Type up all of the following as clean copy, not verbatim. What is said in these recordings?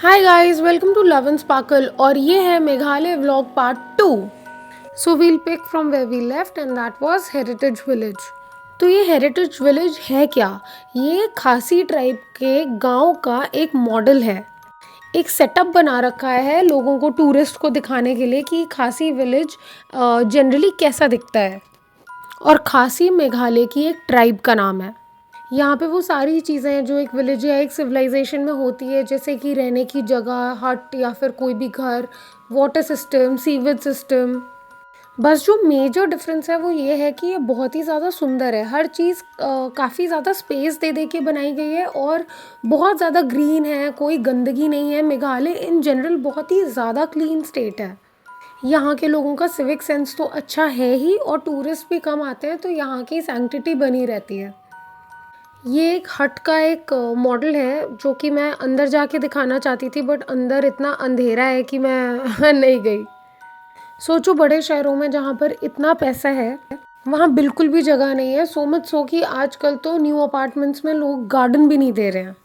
Hi guys, welcome to Love and Sparkle और ये है Meghalaya vlog part 2। So we'll pick from where we left and that was heritage village. तो ये heritage village है क्या? ये खासी ट्राइब के गांव का एक मॉडल है। एक सेटअप बना रखा है लोगों को, टूरिस्ट को दिखाने के लिए कि खासी विलेज जनरली कैसा दिखता है। और खासी मेघालय की एक ट्राइब का नाम है। यहाँ पे वो सारी चीज़ें हैं जो एक विलेज या एक सिविलाइजेशन में होती है, जैसे कि रहने की जगह, हट या फिर कोई भी घर, वाटर सिस्टम, सीवेज सिस्टम। बस जो मेजर डिफरेंस है वो ये है कि ये बहुत ही ज़्यादा सुंदर है। हर चीज़ काफ़ी ज़्यादा स्पेस दे दे के बनाई गई है और बहुत ज़्यादा ग्रीन है, कोई गंदगी नहीं है। मेघालय इन जनरल बहुत ही ज़्यादा क्लीन स्टेट है। यहाँ के लोगों का सिविक सेंस तो अच्छा है ही, और टूरिस्ट भी कम आते हैं तो यहाँ की सैंक्टिटी बनी रहती है। ये एक हट का एक मॉडल है जो कि मैं अंदर जाके दिखाना चाहती थी, बट अंदर इतना अंधेरा है कि मैं नहीं गई। सोचो, बड़े शहरों में जहाँ पर इतना पैसा है वहाँ बिल्कुल भी जगह नहीं है। सो मच सो कि आजकल तो न्यू अपार्टमेंट्स में लोग गार्डन भी नहीं दे रहे हैं।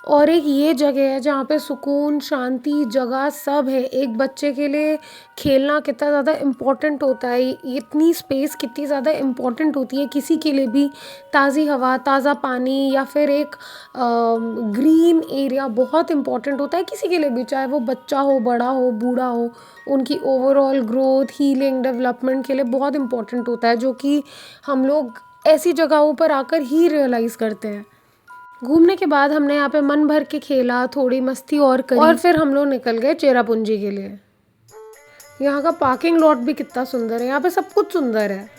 और एक ये जगह है जहाँ पे सुकून, शांति, जगह सब है। एक बच्चे के लिए खेलना कितना ज़्यादा इम्पोर्टेंट होता है, इतनी स्पेस कितनी ज़्यादा इम्पोर्टेंट होती है किसी के लिए भी। ताज़ी हवा, ताज़ा पानी या फिर एक ग्रीन एरिया बहुत इम्पोर्टेंट होता है किसी के लिए भी, चाहे वो बच्चा हो, बड़ा हो, बूढ़ा हो। उनकी ओवरऑल ग्रोथ, हीलिंग, डेवलपमेंट के लिए बहुत इम्पोर्टेंट होता है, जो कि हम लोग ऐसी जगहों पर आकर ही रियलाइज़ करते हैं। घूमने के बाद हमने यहाँ पे मन भर के खेला, थोड़ी मस्ती और करी, और फिर हम लोग निकल गए चेरापूंजी के लिए। यहाँ का पार्किंग लॉट भी कितना सुंदर है, यहाँ पे सब कुछ सुंदर है।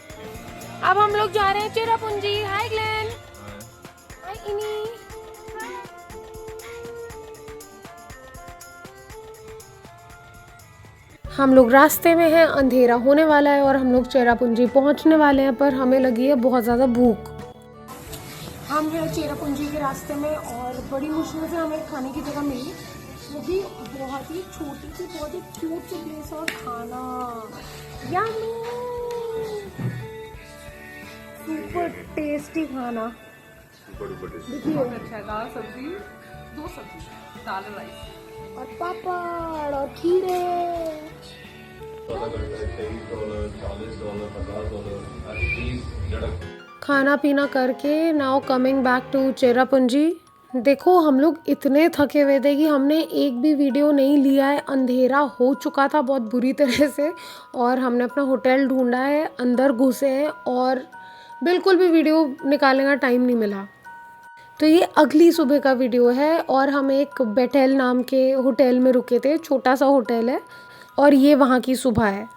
अब हम लोग जा रहे हैं चेरापूंजी। हाय ग्लेन, हाय इनी। हम लोग रास्ते में हैं, अंधेरा होने वाला है और हम लोग चेरापूंजी पहुँचने वाले हैं, पर हमें लगी है बहुत ज़्यादा भूख। हम हैं चेरापूंजी के रास्ते में और बड़ी मुश्किल से हमें खाने की जगह मिली, वो भी बहुत ही छोटी सी, बहुत ही क्यूट सी प्लेस। और खाना यम्मी, सुपर टेस्टी खाना। देखिए, अच्छा है। दाल सब्जी, 2 सब्जी, दाल और राइस और पापड़ और खीरे। खाना पीना करके now coming back to Cherrapunji. देखो, हम लोग इतने थके हुए थे कि हमने एक भी वीडियो नहीं लिया है। अंधेरा हो चुका था बहुत बुरी तरह से और हमने अपना होटल ढूंढा है, अंदर घुसे हैं और बिल्कुल भी वीडियो निकालने का टाइम नहीं मिला। तो ये अगली सुबह का वीडियो है और हम एक बेटेल नाम के होटल में रुके थे। छोटा सा होटल है और ये वहाँ की सुबह है।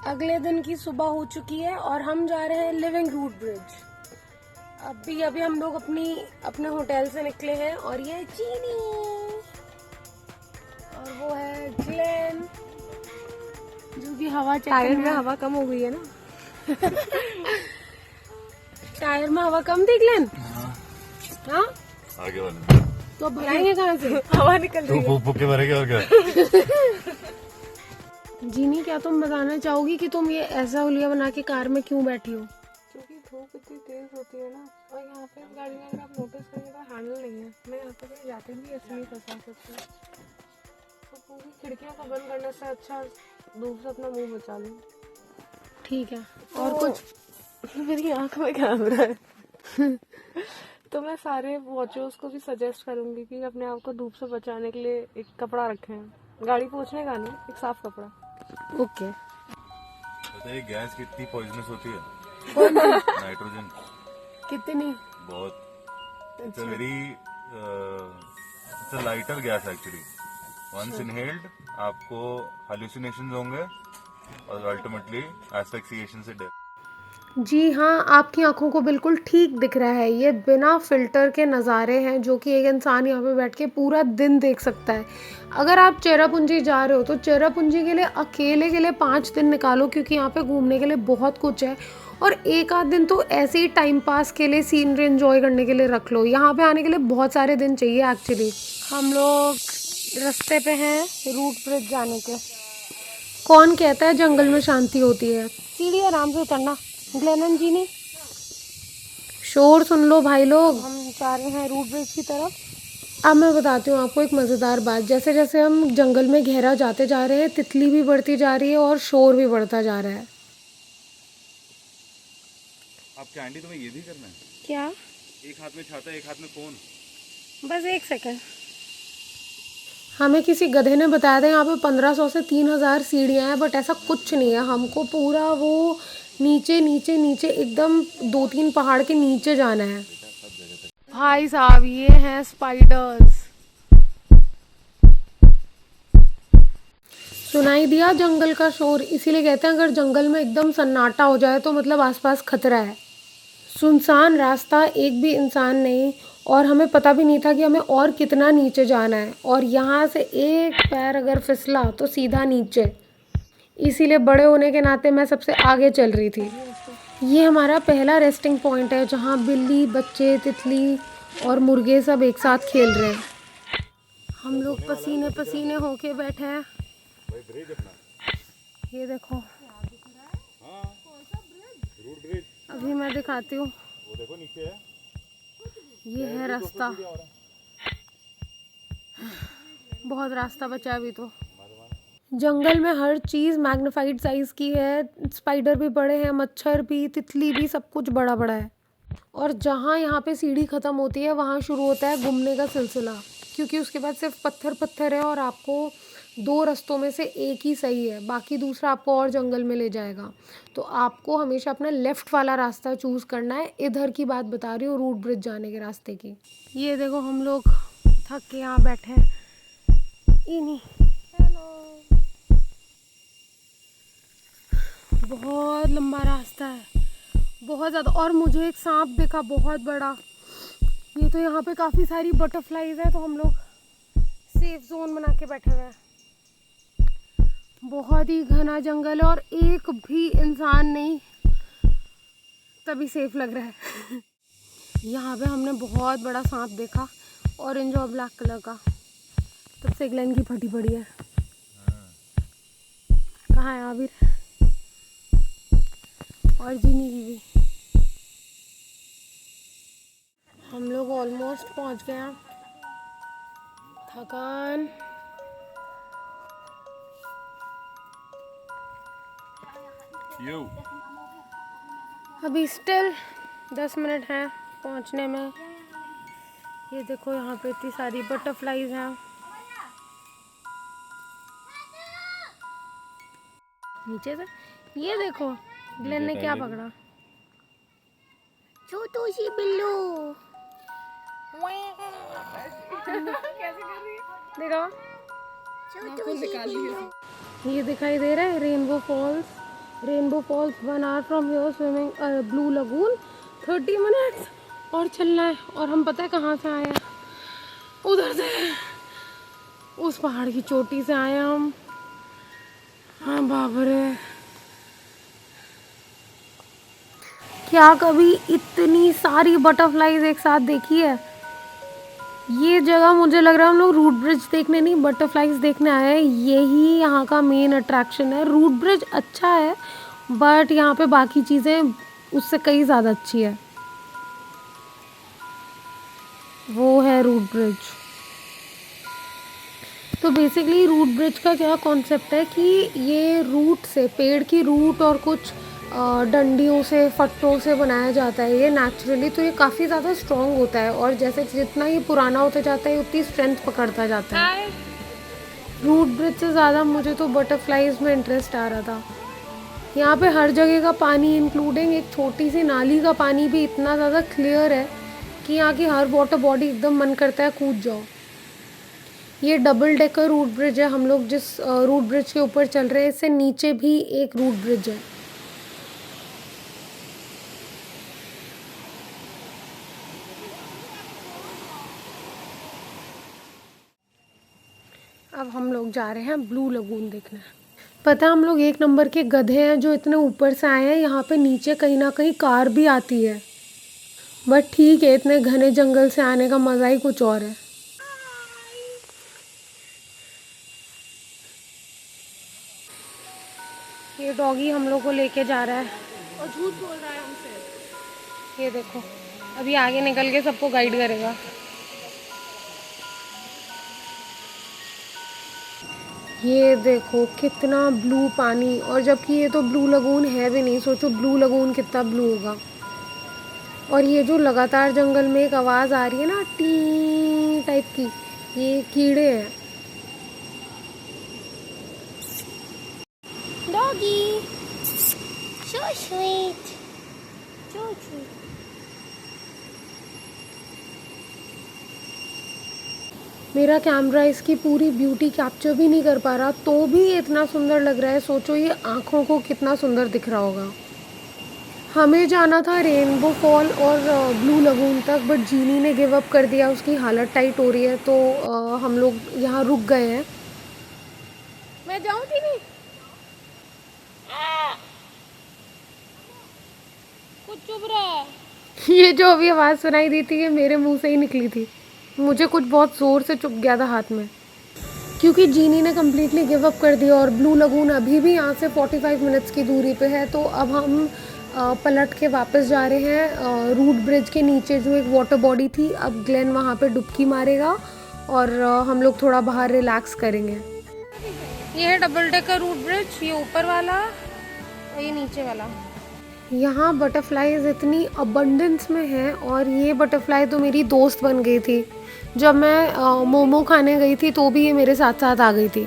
अगले दिन की सुबह हो चुकी है और हम जा रहे हैं लिविंग रूट ब्रिज। अभी हम लोग अपने होटल से निकले हैं और ये चीनी और वो है ग्लेन, जो कि हवा चेक टायर में हवा कम हो गई है ना। टायर में हवा कम थी ग्लेन। हाँ, आगे वाले तो अब भराएंगे कहाँ से? हवा निकल रही है। फूक के भरेंगे और क्या। जीनी, क्या तुम बताना चाहोगी कि तुम ये ऐसा हुलिया बना के कार में क्यों बैठी हो? क्योंकि धूप इतनी तेज होती है ना, और यहाँ पे गाड़ी में अगर आप नोटिस करेंगे तो हैंडल नहीं है। मैं यहाँ पे कहीं जाते भी ऐसे नहीं फंसा सकती, तो पूरी खिड़कियों को बंद करने से अच्छा धूप से अपना मुंह बचा लूँ। ठीक है, और कुछ? मेरी आँख में कैमरा है। तो मैं सारे वॉचर्स को भी सजेस्ट करूंगी कि अपने आप को धूप से बचाने के लिए एक कपड़ा रखें, गाड़ी पोंछने का नहीं, एक साफ कपड़ा। ओके। बताइए, गैस कितनी पॉइजनस होती है? नाइट्रोजन कितनी? बहुत। It's very it's a lighter gas actually. Once inhaled आपको हाल्यूसिनेशंस होंगे और अल्टीमेटली एस्फिक्सिएशन से डेथ। जी हाँ, आपकी आंखों को बिल्कुल ठीक दिख रहा है। ये बिना फिल्टर के नज़ारे हैं जो कि एक इंसान यहाँ पे बैठ के पूरा दिन देख सकता है। अगर आप चेरापूंजी जा रहे हो तो चेरापूंजी के लिए अकेले के लिए 5 दिन निकालो, क्योंकि यहाँ पे घूमने के लिए बहुत कुछ है। और एक आध दिन तो ऐसे ही टाइम पास के लिए, सीनरी एंजॉय करने के लिए रख लो। यहाँ पे आने के लिए बहुत सारे दिन चाहिए एक्चुअली। हम लोग रास्ते पे हैं रूट ब्रिज जाने के। कौन कहता है जंगल में शांति होती है? सीढ़ी आराम से उतरना। ग्लेनन जी ने शोर सुन लो भाई लोग। हम जा रहे हैं रूट ब्रिज की तरफ। अब मैं बताती हूँ आपको एक मज़ेदार बात। जैसे जैसे हम जंगल में गहरा जाते जा रहे हैं, तितली भी बढ़ती जा रही है और शोर भी बढ़ता जा रहा है। अब कैंडी तुम्हें ये भी करना है? क्या? एक हाथ में छाता, एक हाथ में फोन। बस 1 सेकंड। हमें किसी गधे ने बताया था यहाँ पे 1500 से 3000 सीढ़ियाँ हैं, बट ऐसा कुछ नहीं है। हमको पूरा वो नीचे नीचे नीचे एकदम 2-3 पहाड़ के नीचे जाना है। भाई साहब, ये हैं स्पाइडर्स। सुनाई दिया जंगल का शोर? इसीलिए कहते हैं अगर जंगल में एकदम सन्नाटा हो जाए तो मतलब आसपास खतरा है। सुनसान रास्ता, एक भी इंसान नहीं, और हमें पता भी नहीं था कि हमें और कितना नीचे जाना है। और यहाँ से एक पैर अगर फिसला तो सीधा नीचे। इसीलिए बड़े होने के नाते मैं सबसे आगे चल रही थी। ये हमारा पहला रेस्टिंग पॉइंट है जहाँ बिल्ली, बच्चे, तितली और मुर्गे सब एक साथ खेल रहे हैं। हम लोग पसीने पसीने होके बैठे हैं। ये देखो, अभी मैं दिखाती हूँ। वो देखो नीचे है। ये है रास्ता। बहुत रास्ता बचा है अभी तो। जंगल में हर चीज़ मैग्नीफाइड साइज़ की है। स्पाइडर भी बड़े हैं, मच्छर भी, तितली भी, सब कुछ बड़ा बड़ा है। और जहाँ यहाँ पे सीढ़ी ख़त्म होती है वहाँ शुरू होता है घूमने का सिलसिला, क्योंकि उसके बाद सिर्फ पत्थर पत्थर है और आपको 2 रास्तों में से एक ही सही है, बाकी दूसरा आपको और जंगल में ले जाएगा। तो आपको हमेशा अपना लेफ़्ट वाला रास्ता चूज़ करना है। इधर की बात बता रही हूँ, रूट ब्रिज जाने के रास्ते की। ये देखो, हम लोग थक के यहाँ बैठे हैं। इन्हीं बहुत लंबा रास्ता है, बहुत ज़्यादा। और मुझे एक सांप दिखा, बहुत बड़ा। ये तो यहाँ पे काफ़ी सारी बटरफ्लाइज है, तो हम लोग सेफ जोन बना के बैठे हुए हैं। बहुत ही घना जंगल है और एक भी इंसान नहीं, तभी सेफ लग रहा है। यहाँ पे हमने बहुत बड़ा सांप देखा, ऑरेंज और ब्लैक कलर का। तब से ग्लेन की फटी पड़ी है। कहाँ है आबिर? और जीनी की भी। हम लोग ऑलमोस्ट पहुँच गए हैं। थकान। अभी स्टिल 10 मिनट हैं पहुंचने में। ये देखो, यहाँ पे इतनी सारी बटरफ्लाइज हैं। नीचे से ये देखो, ग्लेन ने क्या पकड़ा? छोटू सी बिल्लू। देखो, ये दिखाई दे रहा है Rainbow Falls. Rainbow Falls 1 hour from your swimming Blue Lagoon. 30 minutes और चलना है। और हम पता है कहाँ से आए हैं? उधर से, उस पहाड़ की चोटी से आए हैं हम। हाँ बाप रे, क्या कभी इतनी सारी बटरफ्लाइज एक साथ देखी है? ये जगह मुझे लग रहा है हम लोग रूट ब्रिज देखने नहीं, बटरफ्लाइज देखने आए हैं। यही यहाँ का मेन अट्रैक्शन है। रूट ब्रिज अच्छा है, बट यहाँ पे बाकी चीज़ें उससे कई ज़्यादा अच्छी है। वो है रूट ब्रिज। तो बेसिकली रूट ब्रिज का क्या कॉन्सेप्ट है कि ये रूट से, पेड़ की रूट और कुछ डंडियों से, फट्टों से बनाया जाता है ये नेचुरली। तो ये काफ़ी ज़्यादा स्ट्रॉन्ग होता है और जैसे जितना ये पुराना होता जाता है उतनी स्ट्रेंथ पकड़ता जाता है। रूट ब्रिज से ज़्यादा मुझे तो बटरफ्लाइज में इंटरेस्ट आ रहा था। यहाँ पे हर जगह का पानी, इंक्लूडिंग एक छोटी सी नाली का पानी भी इतना ज़्यादा क्लियर है कि यहाँ की हर वाटर बॉडी एकदम मन करता है कूद जाओ। ये डबल डेकर रूट ब्रिज है। हम लोग जिस रूट ब्रिज के ऊपर चल रहे हैं, इससे नीचे भी एक रूट ब्रिज है। अब हम लोग जा रहे हैं ब्लू लगून देखने। पता है, हम लोग 1 नंबर के गधे हैं जो इतने ऊपर से आए हैं। यहाँ पे नीचे कहीं ना कहीं कार भी आती है, बट ठीक है, इतने घने जंगल से आने का मज़ा ही कुछ और है। ये डॉगी हम लोग को लेके जा रहा है और झूठ बोल रहा है हमसे। ये देखो, अभी आगे निकल के सबको गाइड करेगा। ये देखो कितना ब्लू पानी, और जबकि ये तो ब्लू लगून है भी नहीं, सोचो ब्लू लगून कितना ब्लू होगा। और ये जो लगातार जंगल में एक आवाज़ आ रही है ना टी टाइप की, ये कीड़े हैं। Doggy, so sweet, so sweet. मेरा कैमरा इसकी पूरी ब्यूटी कैप्चर भी नहीं कर पा रहा, तो भी ये इतना सुंदर लग रहा है। सोचो ये आँखों को कितना सुंदर दिख रहा होगा। हमें जाना था रेनबो फॉल और ब्लू लगून तक, बट जीनी ने गिव अप कर दिया, उसकी हालत टाइट हो रही है, तो हम लोग यहाँ रुक गए हैं। मैं जाऊँ कि नहीं? कुछ चुभ रहा है। ये जो अभी आवाज़ सुनाई दी थी, ये मेरे मुंह से ही निकली थी। मुझे कुछ बहुत ज़ोर से चुभ गया था हाथ में, क्योंकि जीनी ने कम्प्लीटली गिव अप कर दिया। और ब्लू लगून अभी भी यहाँ से 45 मिनट्स की दूरी पे है। तो अब हम पलट के वापस जा रहे हैं रूट ब्रिज के नीचे जो एक वाटर बॉडी थी। अब ग्लेन वहाँ पे डुबकी मारेगा और हम लोग थोड़ा बाहर रिलैक्स करेंगे। ये है डबल डेकर रूट ब्रिज, ये ऊपर वाला और ये नीचे वाला। यहाँ बटरफ्लाईज इतनी अबंडेंस में है, और ये बटरफ्लाई तो मेरी दोस्त बन गई थी। जब मैं मोमो खाने गई थी तो भी ये मेरे साथ साथ आ गई थी।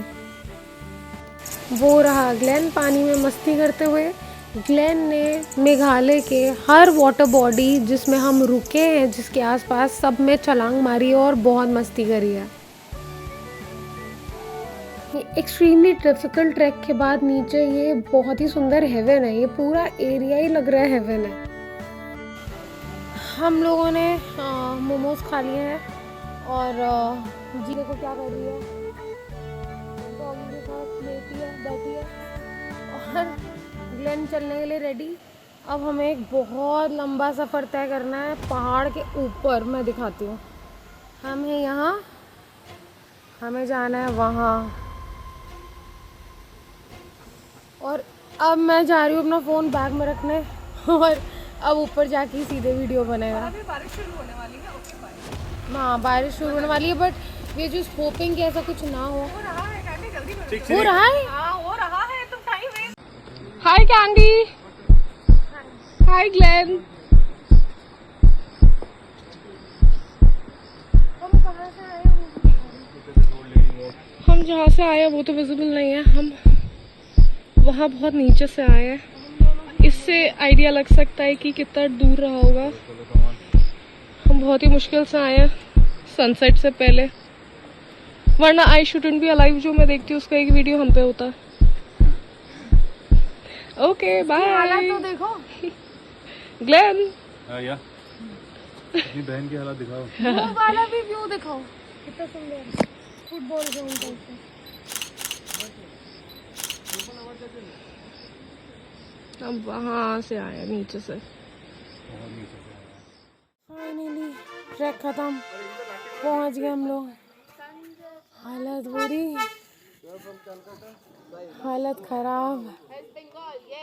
वो रहा ग्लेन पानी में मस्ती करते हुए। ग्लेन ने मेघालय के हर वाटर बॉडी जिसमें हम रुके हैं, जिसके आसपास, सब में छलांग मारी है और बहुत मस्ती करी है। ये एक्सट्रीमली डिफिकल्ट ट्रैक के बाद नीचे ये बहुत ही सुंदर हेवन है। ये पूरा एरिया ही लग रहा है हेवन है। हम लोगों ने मोमोज खा लिए हैं, और जी देखो क्या कर रही है, डॉगी के साथ लेटी है, बैठी है, और ग्लेन चलने के लिए रेडी। अब हमें एक बहुत लंबा सफ़र तय करना है पहाड़ के ऊपर। मैं दिखाती हूँ। हम हैं यहाँ, हमें जाना है वहाँ। और अब मैं जा रही हूँ अपना फ़ोन बैग में रखने, और अब ऊपर जाके ही सीधे वीडियो बनेगा। अभी बारिश शुरू होने वाली है। Okay bye. हाँ, बारिश शुरू होने वाली है, बट वे जस्ट होपिंग कि ऐसा कुछ ना हो। हो रहा है कैंडी, जल्दी करो। हो रहा है। हाँ हो रहा है, तुम टाइम वेस्ट। हाय कैंडी। हाय ग्लेन। हम जहाँ से आए हैं वो तो विजिबल नहीं है, हम वहाँ बहुत नीचे से आए हैं। इससे आइडिया लग सकता है कि कितना दूर रहा होगा। हम बहुत ही मुश्किल से आए हैं सनसेट से पहले, वरना आई शुडंट बी अलाइव जो मैं देखती हूँ उसका एक वीडियो हम पे होता है। Okay bye. तो देखो ग्लेन। या अपनी बहन की हालत दिखाओ। वो वाला भी व्यू दिखाओ, कितना सुंदर फुटबॉल ग्राउंड टाइप का। हम वहाँ से आए नीचे से। फाइनली ट्रैक खत्म, पहुंच गए हम लोग। हालत बुरी, हालत खराब।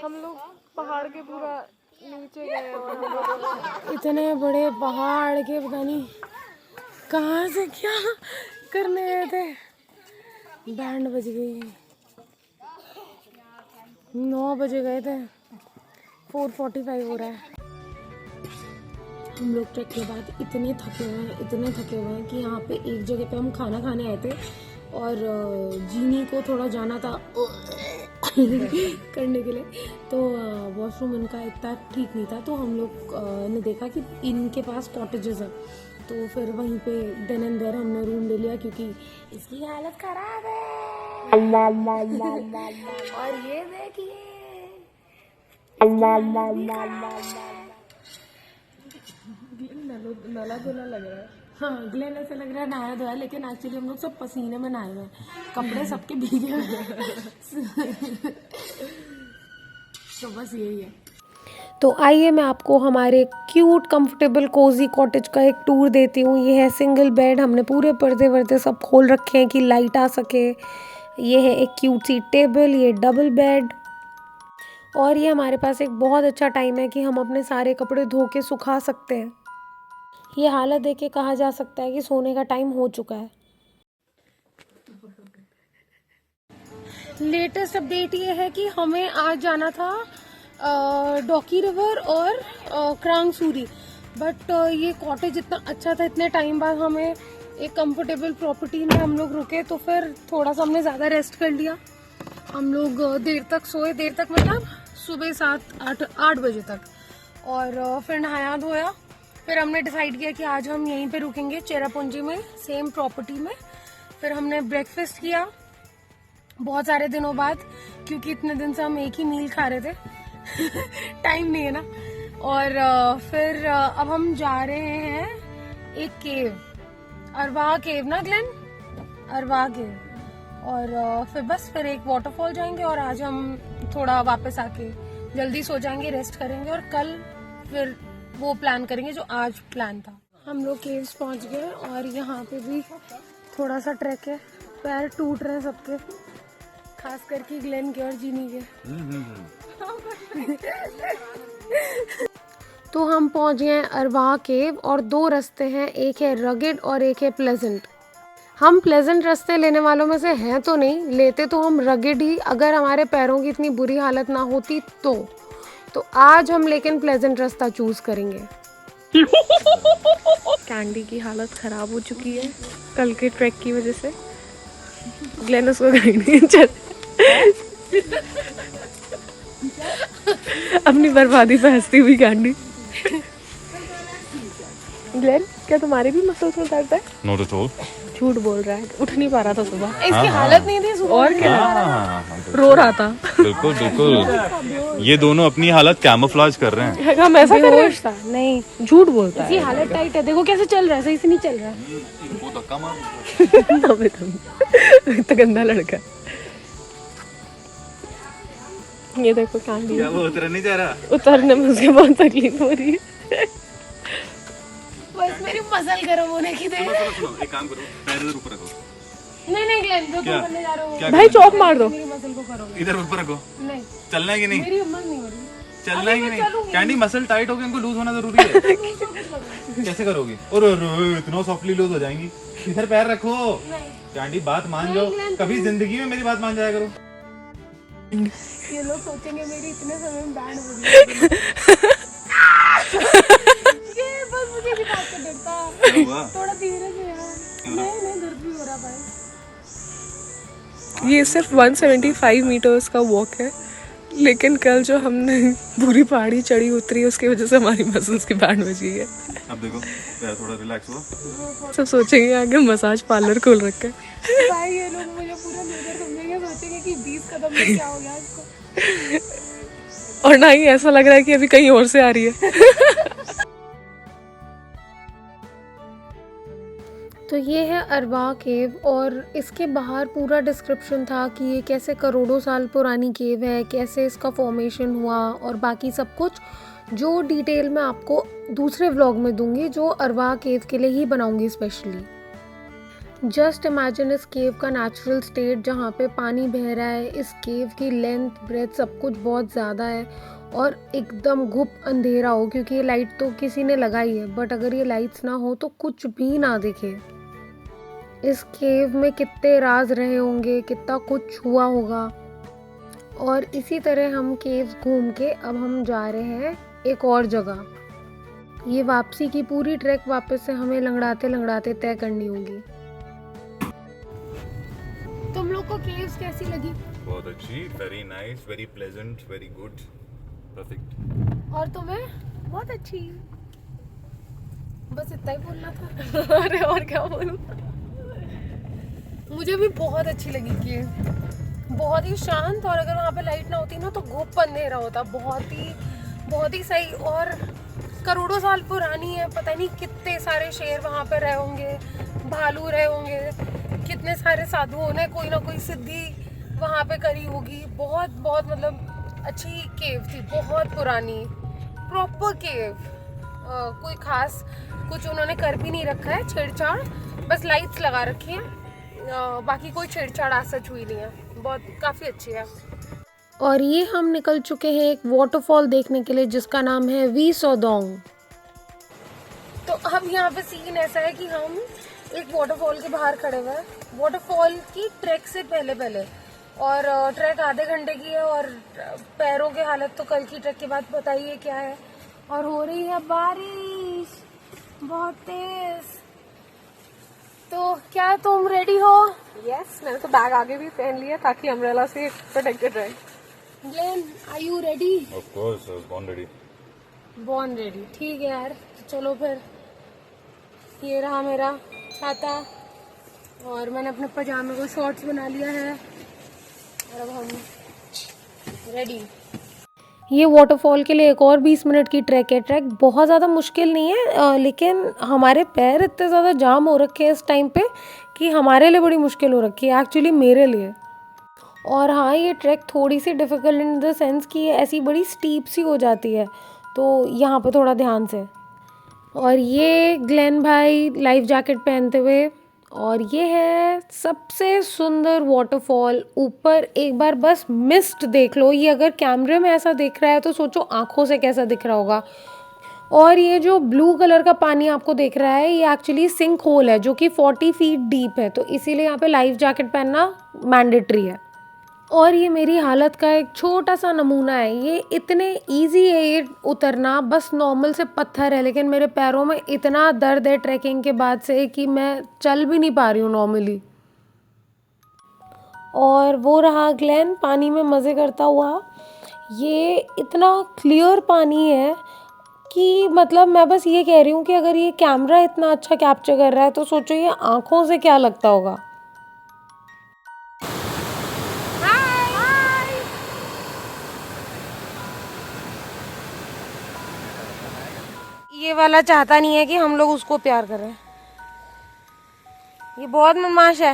हम लोग पहाड़ के पूरा नीचे गए और इतने बड़े पहाड़ के पता नहीं कहाँ से क्या करने गए थे। बैंड बज गई, 9 बजे गए थे, 4:45 हो रहा है। हम लोग ट्रैक के बाद इतने थके हुए हैं कि यहाँ पे एक जगह पे हम खाना खाने आए थे, और जीनी को थोड़ा जाना था करने के लिए, तो वॉशरूम इनका इतना ठीक नहीं था, तो हम लोग ने देखा कि इनके पास कॉटेजेस है, तो फिर वहीं पे देन एंड देयर हमने रूम ले लिया, क्योंकि इसकी हालत खराब है। और ये देखिए नला धुला लग रहा है। हाँ, ग्लेन ऐसे लग रहा है नहाया धोया, लेकिन एक्चुअली हम लोग सब पसीने में नहाए हुए हैं, कपड़े सबके भीगे हुए हैं। तो बस यही है। तो आइए मैं आपको हमारे क्यूट कंफर्टेबल कोजी कॉटेज का एक टूर देती हूँ। ये है सिंगल बेड, हमने पूरे पर्दे वर्दे सब खोल रखे हैं कि लाइट आ सके। ये है एक क्यूट सी टेबल, ये डबल बेड, और ये हमारे पास एक बहुत अच्छा टाइम है कि हम अपने सारे कपड़े धो के सुखा सकते हैं। ये हालत देख के कहा जा सकता है कि सोने का टाइम हो चुका है। लेटेस्ट अपडेट ये है कि हमें आज जाना था डॉकी रिवर और क्रांगसूरी, बट ये कॉटेज इतना अच्छा था, इतने टाइम बाद हमें एक कंफर्टेबल प्रॉपर्टी में हम लोग रुके, तो फिर थोड़ा सा हमने ज़्यादा रेस्ट कर लिया। हम लोग देर तक सोए, देर तक मतलब सुबह 7-8 बजे तक, और फिर नहाया धोया। फिर हमने डिसाइड किया कि आज हम यहीं पे रुकेंगे चेरापूंजी में, सेम प्रॉपर्टी में। फिर हमने ब्रेकफास्ट किया बहुत सारे दिनों बाद, क्योंकि इतने दिन से हम एक ही मील खा रहे थे टाइम नहीं है ना। और फिर अब हम जा रहे हैं एक केव, अरवा केव ना ग्लेन, अरवा केव। और फिर बस फिर एक वाटरफॉल जाएंगे, और आज हम थोड़ा वापस आके जल्दी सो जाएंगे, रेस्ट करेंगे, और कल फिर वो प्लान करेंगे जो आज प्लान था। हम लोग केव्स पहुंच गए, और यहाँ पे भी थोड़ा सा ट्रैक है, पैर टूट रहे हैं सबके, खास करके ग्लेन के और जीनी के। तो हम पहुंच गए अरवा केव, और 2 रास्ते हैं, एक है रगेड और एक है प्लेजेंट। हम प्लेजेंट रास्ते लेने वालों में से हैं तो नहीं, लेते तो हम रगेड ही, अगर हमारे पैरों की इतनी बुरी हालत ना होती तो आज हम लेकिन प्लेजेंट रास्ता चूज करेंगे। कैंडी की हालत खराब हो चुकी है कल के ट्रैक की वजह से। ग्लेन उसको गाड़ी चल अपनी बर्बादी पे हंसती हुई कैंडी। ग्लेन, क्या तुम्हारे भी मसल्स में दर्द है? Not at all. झूठ बोल रहा है, उठ नहीं पा रहा था सुबह। इसकी हालत नहीं थी सुबह, और क्या, रो रहा था। बिल्कुल बिल्कुल, ये दोनों अपनी हालत कैमोफ्लेज कर रहे हैं। हम ऐसा कर रहे था? नहीं, झूठ बोलता है। इसकी हालत टाइट है, देखो कैसे चल रहा है, सही से नहीं चल रहा है। वो धक्का मार इतना गंदा लड़का। ये देखो कैंडी, क्या वो उतर नहीं जा रहा? उतरने में उसके बहुत तकलीफ हो रही है। बस मेरी मसल गर्म होने की देर है। सुनो, एक काम करो, पैर इधर ऊपर रखो। नहीं ग्लेन, जो तुम करने जा रहे हो भाई चौक मार दो। मेरी मसल को करोगे। इधर ऊपर रखो। नहीं, चलना है कि नहीं? मेरी हिम्मत नहीं हो रही। चलना है कि नहीं? कैंडी, मसल टाइट हो गई, उनको लूज होना जरूरी है। कैसे करोगी? और इतना सॉफ्टली लूज हो जाएंगी। इधर पैर रखो। कैंडी, बात मान जाओ, कभी जिंदगी में मेरी बात मान जाया करो। ये लोग सोचेंगे मेरी इतने समय में बैंड हो गई। ये बस मुझे भी बात कर देता। थोड़ा धीरे से यार। नहीं दर्द भी हो रहा भाई। ये सिर्फ 175 मीटर्स का वॉक है, लेकिन कल जो हमने पूरी पहाड़ी चढ़ी उतरी उसकी वजह से हमारी मसल्स की बैंड बज गई है। अब देखो, पैर थोड़ा रिलैक्स हुआ। सब सोचेंगे आगे मसाज पार्लर खोल रखा है। भाई ये लोग मुझे पूरा लेजर समझेंगे, सोचेंगे कि 20 कदम में क्या हो गया इसको। और ना ही ऐसा लग रहा है कि अभी कहीं और से आ रही है। तो ये है अरवा केव, और इसके बाहर पूरा डिस्क्रिप्शन था कि ये कैसे करोड़ों साल पुरानी केव है, कैसे इसका फॉर्मेशन हुआ, और बाकी सब कुछ जो डिटेल मैं आपको दूसरे व्लॉग में दूंगी, जो अरवा केव के लिए ही बनाऊंगी स्पेशली। जस्ट इमेजिन इस केव का नेचुरल स्टेट, जहाँ पे पानी बह रहा है। इस केव की लेंथ ब्रेथ सब कुछ बहुत ज़्यादा है, और एकदम घुप अंधेरा हो, क्योंकि ये लाइट तो किसी ने लगाई है, बट अगर ये लाइट्स ना हो तो कुछ भी ना दिखे। इस केव में कितने राज रहे होंगे, कितना कुछ हुआ होगा। और इसी तरह हम केव्स घूम के अब हम जा रहे हैं एक और जगह। ये वापसी की पूरी ट्रैक वापस से हमें लंगड़ाते लंगड़ाते तय करनी होगी। तुम लोग को केव्स कैसी लगी? बहुत अच्छी, very nice, very pleasant, very good, perfect. और तुम्हें? बहुत अच्छी। बस इतना ही बोलना था। अरे और क्या बोलूं? मुझे भी बहुत अच्छी लगी केव, बहुत ही शांत, और अगर वहाँ पे लाइट ना होती ना तो घुप अंधेरा होता। बहुत ही सही, और करोड़ों साल पुरानी है। पता नहीं कितने सारे शेर वहाँ पे रहे होंगे, भालू रहे होंगे, कितने सारे साधुओं ने कोई ना कोई सिद्धि वहाँ पे करी होगी। बहुत मतलब अच्छी केव थी, बहुत पुरानी, प्रॉपर केव। कोई खास कुछ उन्होंने कर भी नहीं रखा है छेड़छाड़, बस लाइट्स लगा रखी हैं, बाकी कोई छेड़छाड़ आज सच हुई नहीं है। बहुत काफ़ी अच्छी है। और ये हम निकल चुके हैं एक वाटरफॉल देखने के लिए, जिसका नाम है वी सोडोंग। तो अब यहाँ पे सीन ऐसा है कि हम एक वाटरफॉल के बाहर खड़े हुए हैं, वाटरफॉल की ट्रैक से पहले, और ट्रैक आधे घंटे की है और पैरों की हालत तो कल की ट्रैक के बाद बताइए क्या है। और हो रही है बारिश बहुत तेज। तो क्या तुम रेडी हो? यस, मैंने तो बैग आगे भी पहन लिया ताकि अम्ब्रेला से प्रोटेक्टेड रहे। Glen, are you ready? Of course, I was born ready. Born ready, ठीक है यार। तो चलो फिर, ये रहा मेरा छाता और मैंने अपने पजामे को शॉर्ट्स बना लिया है और अब हम रेडी। ये वाटरफॉल के लिए एक और 20 मिनट की ट्रैक है। ट्रैक बहुत ज़्यादा मुश्किल नहीं है, लेकिन हमारे पैर इतने ज़्यादा जाम हो रखे हैं इस टाइम पे कि हमारे लिए बड़ी मुश्किल हो रखी है, एक्चुअली मेरे लिए। और हाँ, ये ट्रैक थोड़ी सी डिफ़िकल्ट इन द सेंस कि ये ऐसी बड़ी स्टीप सी हो जाती है, तो यहाँ पे थोड़ा ध्यान से। और ये ग्लेन भाई लाइफ जैकेट पहनते हुए। और ये है सबसे सुंदर वाटरफॉल। ऊपर एक बार बस मिस्ट देख लो, ये अगर कैमरे में ऐसा दिख रहा है तो सोचो आंखों से कैसा दिख रहा होगा। और ये जो ब्लू कलर का पानी आपको दिख रहा है, ये एक्चुअली सिंक होल है जो कि 40 फीट डीप है, तो इसीलिए यहाँ पे लाइफ जैकेट पहनना मैंडेटरी है। और ये मेरी हालत का एक छोटा सा नमूना है। ये इतने इजी है ये उतरना, बस नॉर्मल से पत्थर है, लेकिन मेरे पैरों में इतना दर्द है ट्रैकिंग के बाद से कि मैं चल भी नहीं पा रही हूँ नॉर्मली। और वो रहा ग्लेन पानी में मज़े करता हुआ। ये इतना क्लियर पानी है कि मतलब मैं बस ये कह रही हूँ कि अगर ये कैमरा इतना अच्छा कैप्चर कर रहा है तो सोचो ये आँखों से क्या लगता होगा। ये वाला चाहता नहीं है कि हम लोग उसको प्यार करें, ये बहुत बदमाश है।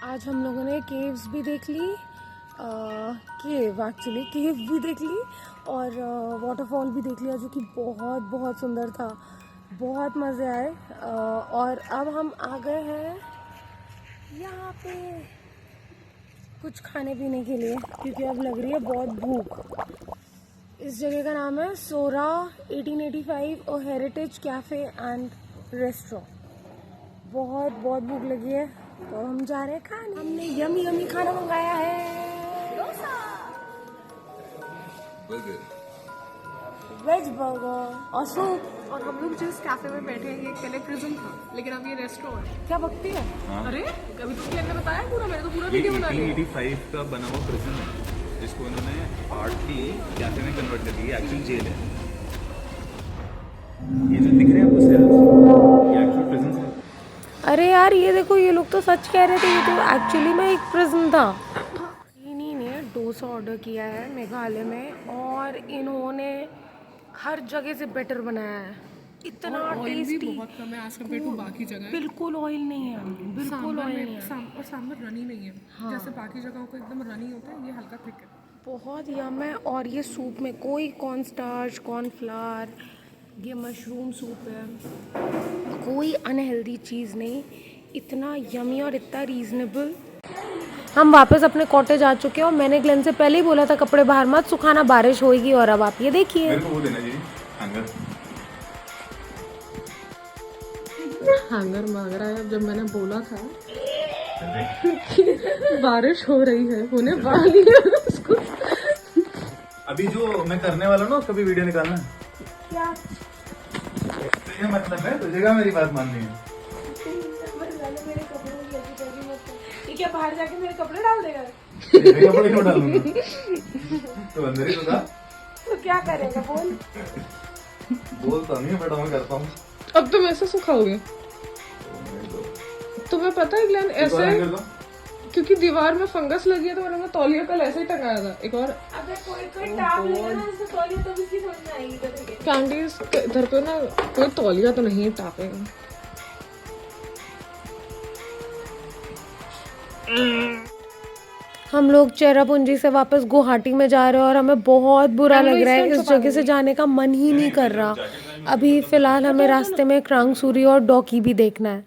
आज हम लोगों ने केव्स भी देख ली, केव भी देख ली और वाटरफॉल भी देख लिया जो कि बहुत बहुत सुंदर था, बहुत मज़े आए। और अब हम आ गए हैं यहाँ पे कुछ खाने पीने के लिए क्योंकि अब लग रही है बहुत भूख। इस जगह का नाम है सोरा 1885 और हेरिटेज कैफ़े एंड रेस्टोरेंट। बहुत बहुत भूख लगी है तो हम जा रहे हैं खाने। हमने यमी यमी खाना मंगाया है, वेज बर्गर और सूप। और हम लोग जिस कैफे में बैठे हैं ये पहले प्रिजन था लेकिन अब ये रेस्टोरेंट है। क्या बकती है? अरे कभी तो मैंने बताया पूरा, मैंने तो पूरा वीडियो बना लिया। 1885 का बना हुआ प्रिजन है जिसको इन्होंने पार्टली कैफे में कन्वर्ट कर दिया, एक्चुअल जेल है। ये जो दिख रहे हैं आपको सेल्स, ये एक्चुअल प्रिजन है। अरे यार ये देखो, ये लोग तो सच कह रहे थे, ये तो एक्चुअली में एक प्रिजन था। इन्हीं ने डोसा ऑर्डर किया है मेघालय में और इन्होंने हर जगह से बेटर बनाया है। इतना टेस्टी, बहुत कम है एज कम्पेयर टू बाकी जगह। बिल्कुल ऑयल नहीं है, बिल्कुल ऑयल नहीं है। और सांभर रनी नहीं है, जैसे बाकी जगहों को एकदम रनी होता है, ये हल्का थिक है। बहुत यम है। और ये सूप में कोई कॉर्न स्टार्च, कॉर्नफ्लावर, ये मशरूम सूप है, कोई अनहेल्दी चीज़ नहीं, इतना यमी और इतना रीज़नेबल। हम वापस अपने कॉटेज आ चुके हैं और मैंने ग्लेन से पहले ही बोला था कपड़े बाहर मत सुखाना, बारिश होएगी। और अब आप ये देखिए, मेरे को वो देना जी, हैंगर। हैंगर मांग रहा है। अब जब मैंने बोला था बारिश हो रही है, होने वाली है उसको। अभी जो मैं करने वाला हूँ ना उसका भी वीडियो निकालना है। क्या तो ये मतलब है तुझे मेरी बात माननी है। मेरे कपड़े में जल्दी जल्दी मत कर। ये क्या बाहर जाके मेरे कपड़े डाल देगा? तेरे कपड़े क्यों डालूंगा? तो अंदर ही तो था। तो क्या करेगा बोल? बोलता नहीं बट मैं करता हूँ। अब तुम ऐसे सुखाओगे? तुम्हें पता है ग्लेन ऐसे, क्योंकि दीवार में फंगस लगी है तो मैंने तौलिया कल ऐसे ही टंगाया था। एक और अगर कोई टाप लेगा ना इससे तौलिया तो भी समझ में आएगी करके। कैंडीज इधर पे ना कोई तौलिया तो नहीं टापेगा। हम लोग चेरापूंजी से वापस गुवाहाटी में जा रहे हैं और हमें बहुत बुरा लग रहा है, इस जगह से जाने का मन ही नहीं कर रहा। अभी फ़िलहाल हमें रास्ते में क्रांगसूरी और डॉकी भी देखना है।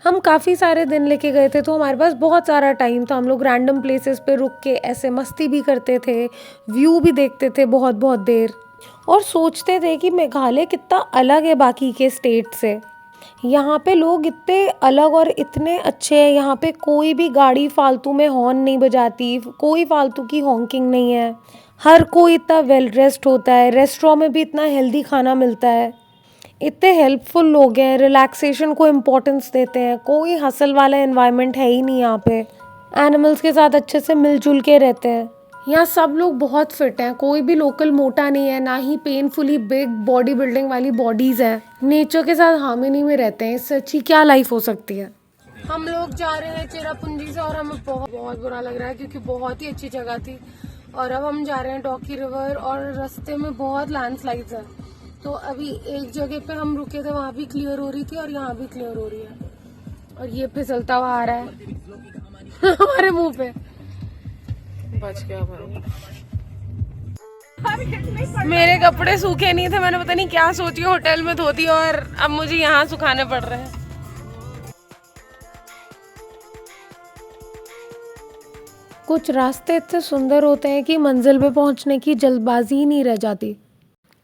हम काफ़ी सारे दिन लेके गए थे तो हमारे पास बहुत सारा टाइम था। हम लोग रैंडम प्लेसेस पे रुक के ऐसे मस्ती भी करते थे, व्यू भी देखते थे बहुत बहुत देर। और सोचते थे कि मेघालय कितना अलग है बाकी के स्टेट से। यहाँ पे लोग इतने अलग और इतने अच्छे हैं। यहाँ पे कोई भी गाड़ी फालतू में हॉर्न नहीं बजाती, कोई फालतू की हॉन्किंग नहीं है। हर कोई इतना वेल ड्रेस्ड होता है, रेस्टोरेंट में भी इतना हेल्दी खाना मिलता है, इतने हेल्पफुल लोग हैं, रिलैक्सेशन को इम्पोर्टेंस देते हैं। कोई हसल वाला एनवायरनमेंट है ही नहीं यहाँ पे। एनिमल्स के साथ अच्छे से मिलजुल के रहते हैं। यहाँ सब लोग बहुत फिट हैं, कोई भी लोकल मोटा नहीं है, ना ही पेनफुली बिग बॉडी बिल्डिंग वाली बॉडीज है। नेचर के साथ हार्मनी में रहते हैं। इससे अच्छी क्या लाइफ हो सकती है। हम लोग जा रहे हैं चेरापूंजी से और हमें बहुत बहुत बुरा लग रहा है क्योंकि बहुत ही अच्छी जगह थी। और अब हम जा रहे हैं डॉकी रिवर और रास्ते में बहुत लैंडस्लाइड्स है। तो अभी एक जगह पे हम रुके थे, वहाँ भी क्लियर हो रही थी और यहाँ भी क्लियर हो रही है। और ये फिसलता हुआ आ रहा है हमारे मुंह पे। बच गया भाई। मेरे कपड़े सूखे नहीं थे, मैंने पता नहीं क्या सोची होटल में धोती और अब मुझे यहाँ सुखाने पड़ रहे हैं। कुछ रास्ते इतने सुंदर होते हैं कि मंजिल पे पहुंचने की जल्दबाजी ही नहीं रह जाती,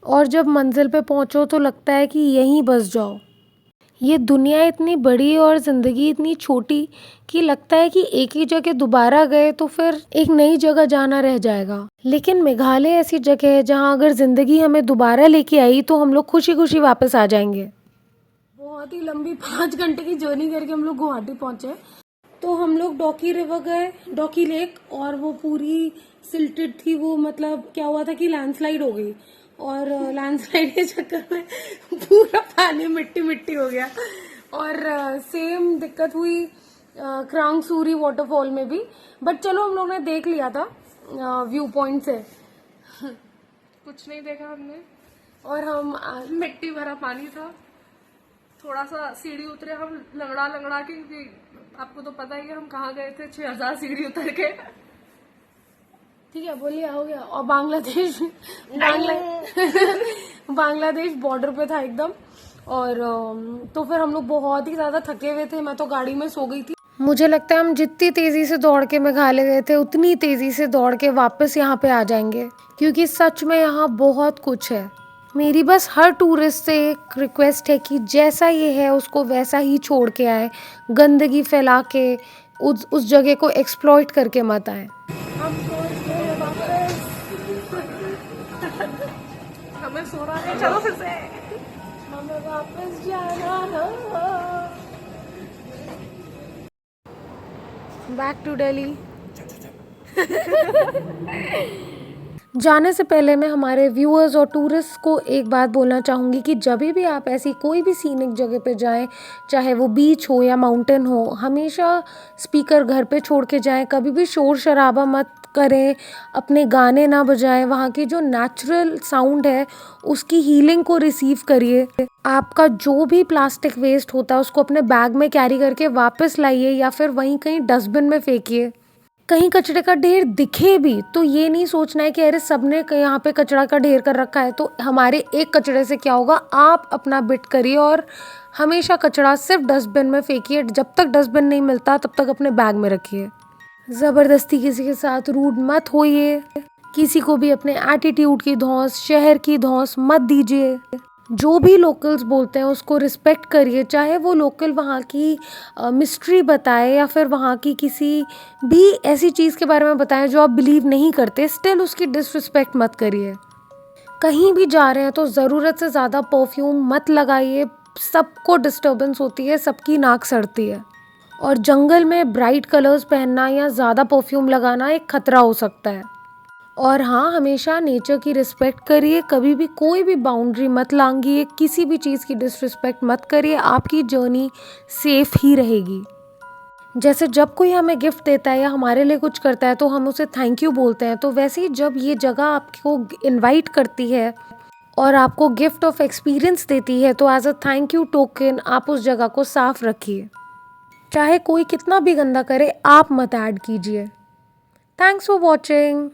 और जब मंजिल पे पहुंचो तो लगता है कि यहीं बस जाओ। ये दुनिया इतनी बड़ी और ज़िंदगी इतनी छोटी कि लगता है कि एक ही जगह दोबारा गए तो फिर एक नई जगह जाना रह जाएगा। लेकिन मेघालय ऐसी जगह है जहाँ अगर ज़िंदगी हमें दोबारा लेके आई तो हम लोग खुशी खुशी वापस आ जाएंगे। बहुत ही लंबी 5 घंटे की जर्नी करके हम लोग गुवाहाटी पहुंचे। तो हम लोग डॉकी रिवर गए, डॉकी लेक, और वो पूरी सिल्टेड थी। वो मतलब क्या हुआ था कि लैंडस्लाइड हो गई और लैंडस्लाइड के चक्कर में पूरा पानी मिट्टी मिट्टी हो गया। और सेम दिक्कत हुई क्रांग सूरी वाटरफॉल में भी, बट चलो हम लोग ने देख लिया था व्यू पॉइंट से। कुछ नहीं देखा हमने, और हम मिट्टी भरा पानी था। थोड़ा सा सीढ़ी उतरे हम लंगड़ा लंगड़ा के, क्योंकि आपको तो पता ही है हम कहाँ गए थे, 6000 सीढ़ी उतर के। ठीक है, बोलिए, हो गया। और बांग्लादेश बॉर्डर पे था एकदम। और तो फिर हम लोग बहुत ही ज्यादा थके हुए थे, मैं तो गाड़ी में सो गई थी। मुझे लगता है हम जितनी तेज़ी से दौड़ के मेघालय गए थे उतनी तेज़ी से दौड़ के वापस यहाँ पे आ जाएंगे, क्योंकि सच में यहाँ बहुत कुछ है। मेरी बस हर टूरिस्ट से एक रिक्वेस्ट है कि जैसा ये है उसको वैसा ही छोड़ के आए। गंदगी फैला के उस जगह को एक्सप्लॉइट करके मत आए। हमें सोना है, चलो फिर से। हमें वापस जाना है। Back to Delhi. जाने से पहले मैं हमारे व्यूअर्स और टूरिस्ट को एक बात बोलना चाहूँगी कि जब भी आप ऐसी कोई भी सीनिक जगह पे जाएं, चाहे वो बीच हो या माउंटेन हो, हमेशा स्पीकर घर पे छोड़ के जाएं। कभी भी शोर शराबा मत करें, अपने गाने ना बजाएं। वहाँ की जो नेचुरल साउंड है उसकी हीलिंग को रिसीव करिए। आपका जो भी प्लास्टिक वेस्ट होता है उसको अपने बैग में कैरी करके वापस लाइए या फिर वहीं कहीं डस्टबिन में फेंकिए। कहीं कचरे का ढेर दिखे भी तो ये नहीं सोचना है कि अरे सबने यहाँ पे कचरा का ढेर कर रखा है तो हमारे एक कचरे से क्या होगा। आप अपना बिट करिए और हमेशा कचरा सिर्फ डस्टबिन में फेंकिए। जब तक डस्टबिन नहीं मिलता तब तक अपने बैग में रखिए। ज़बरदस्ती किसी के साथ रूड मत होइए। किसी को भी अपने एटीट्यूड की धौंस, शहर की धौंस मत दीजिए। जो भी लोकल्स बोलते हैं उसको रिस्पेक्ट करिए, चाहे वो लोकल वहाँ की मिस्ट्री बताए या फिर वहाँ की किसी भी ऐसी चीज़ के बारे में बताएं जो आप बिलीव नहीं करते, स्टिल उसकी डिसरिस्पेक्ट मत करिए। कहीं भी जा रहे हैं तो ज़रूरत से ज़्यादा परफ्यूम मत लगाइए। सबको डिस्टर्बेंस होती है, सबकी नाक सड़ती है। और जंगल में ब्राइट कलर्स पहनना या ज़्यादा परफ्यूम लगाना एक खतरा हो सकता है। और हाँ, हमेशा नेचर की रिस्पेक्ट करिए। कभी भी कोई भी बाउंड्री मत लांघिए, किसी भी चीज़ की डिसरिस्पेक्ट मत करिए। आपकी जर्नी सेफ ही रहेगी। जैसे जब कोई हमें गिफ्ट देता है या हमारे लिए कुछ करता है तो हम उसे थैंक यू बोलते हैं, तो वैसे ही जब ये जगह आपको इनवाइट करती है और आपको गिफ्ट ऑफ एक्सपीरियंस देती है तो as a thank you token आप उस जगह को साफ रखिए। चाहे कोई कितना भी गंदा करे, आप मत ऐड कीजिए। Thanks for watching.